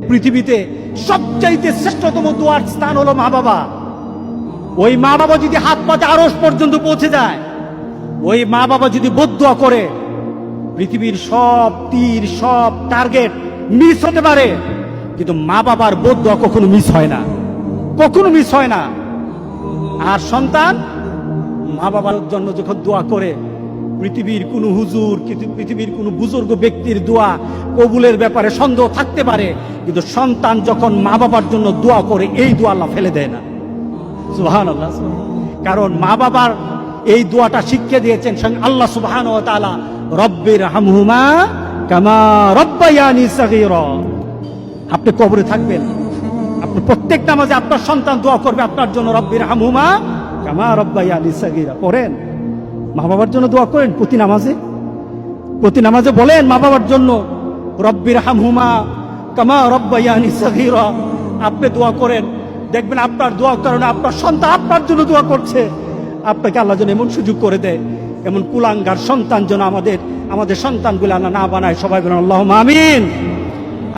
পৃথিবীতে সবচাইতে শ্রেষ্ঠতম দোয়ার স্থান হলো মা বাবা। ওই মা বাবা যদি হাত পাতে আরশ পর্যন্ত পৌঁছে যায়, ওই মা বাবা যদি বদদুয়া করে, পৃথিবীর সব তীর সব টার্গেট মিস হতে পারে, কিন্তু মা বাবার বদদুয়া কখনো মিস হয় না, কখনো মিস হয় না। আর সন্তান মা বাবার জন্য যখন দোয়া করে, পৃথিবীর কোনো হুজুর, পৃথিবীর কোনো বুজুর্গ ব্যক্তির দোয়া কবুলের ব্যাপারে সন্দেহ থাকতে পারে, কিন্তু সন্তান যখন মা বাবার জন্য দোয়া করে, এই দোয়া আল্লাহ ফেলে দেয় না। সুবহানাল্লাহ। কারণ মা বাবার এই দোয়াটা শিখিয়ে দিয়েছেন স্বয়ং আল্লাহ সুবহানাহু ওয়া তাআলা, রব্বির হামহুমা কামা রব্বায়ানি সাগীরা। আপনি কবরে থাকবেন, আপনি প্রত্যেক নামাজে আপনার সন্তান দোয়া করবে আপনার জন্য, রব্বির হামহুমা কামা রব্বায়ানি সাগীরা। পড়েন, মা বাবার জন্য দোয়া করেন প্রতি নামাজে, প্রতি নামাজে বলেন মা বাবার জন্য, রব্বির হামহুমা কামা রব্বায়ানি সাগীরা। আপনি দোয়া করেন, দেখবেন আপনার দোয়ার কারণে আপনার সন্তান আপনার জন্য দোয়া করছে। আপনাকে আল্লাহ যেন এমন সুযোগ করে দেয়, এমন কুলাঙ্গার সন্তান যেন আমাদের সন্তানগুলো আল্লাহ না বানায়। সবাই বলেন আল্লাহুম্মা আমিন।